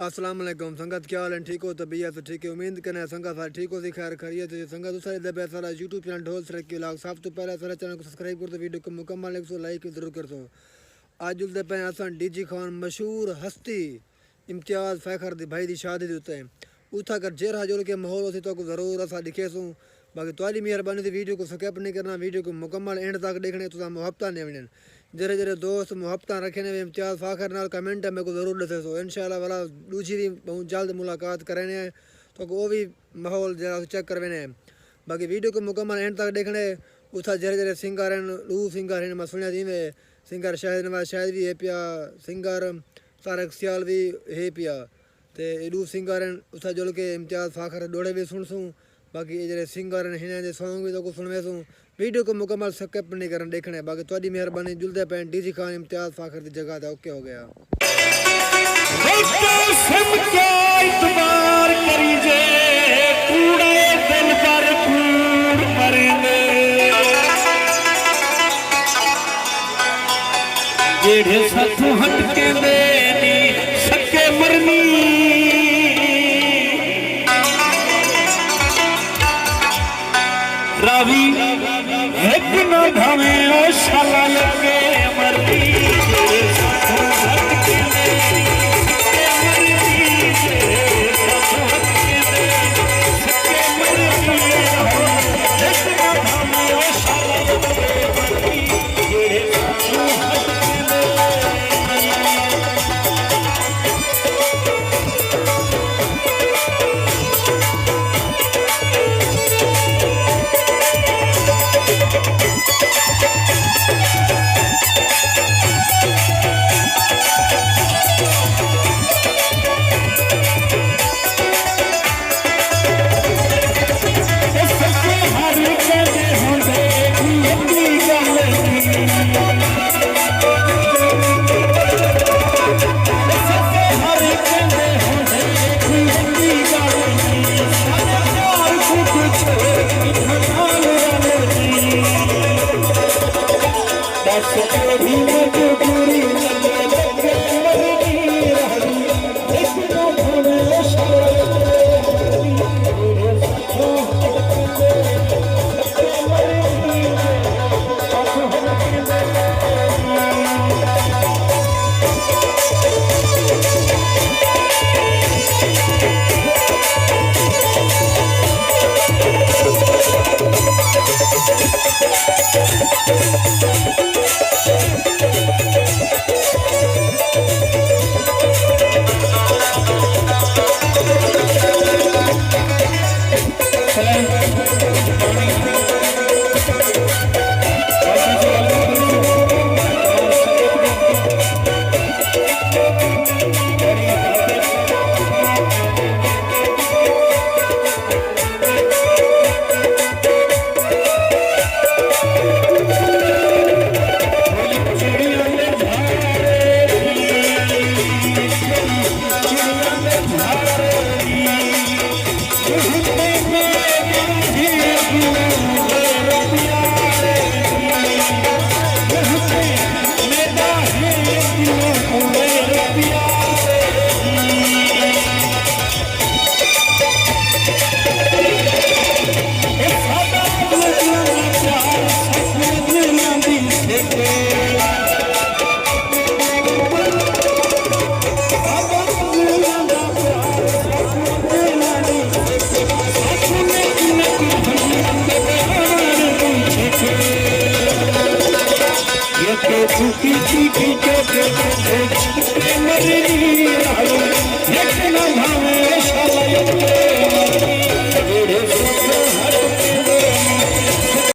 अस्सलाम वालेकुम संगत क्या हाल है ठीक हो तबीयत तो ठीक है उम्मीद करना है संगत सारे ठीक हो सी खैर खैरियत है संगत दूसरे दबे सारा यूट्यूब चैनल ढोल सरक्की व्लॉग सब तो पहले सारा चैनल को सब्सक्राइब कर दो वीडियो को मुकम्मल 100 लाइक जरूर कर दो। आज जुलते पे असन डीजी खान मशहूर हस्ती इम्तियाज़ फैखर दी भाई दी शादी दी उत्ते उथा कर जेरा जुल के माहौल होसी तो ज़रूर असा दिखे सूँ बाकी तुम्हारी मेहरबानी थी वीडियो को स्किप नहीं करना वीडियो को मुकम्मल एंड तक देखने तो मुहब्बत नहीं वजन जरे जरे दोस्त मुहब्बत रखे ने इम्तियाज़ फाखर नाल कमेंट मेरे को ज़रूर दसे सो इंशाल्लाह वाला दूसरी भी बहुत जल्द मुलाकात करें तो वो भी माहौल जरा चेक करवेने बाकी वीडियो को मुकम्मल एंड तक देखने उथा जरे जरे सिंगर लू सिंगर हैं मैं सुनिया थी वे सिंगर शाहिद नवाज शाहिद भी है पिया सिंगर तारक सियाल भी है पिया ते लू सिंगर उथा जुल के इम्तियाज़ फाखर डोड़े भी सुन सूँ बाकी जरे सिंगर हिन सॉन्ग भी तो को सुनवे सूँ वीडियो को मुकम्मल स्किप नहीं करना देखने बाकी थोड़ी मेहरबानी जुलते पे डीजी खान इम्तियाज़ फाखर की जगह था ओके हो गया रावी एक न भावे ओ शाला लगे मरदी तेरे साथों हट के मेरी मरदी तेरे साथों हट के सके मरदी एक न भावे ओ शाला लगे मरदी तेरे साथों हट मरदी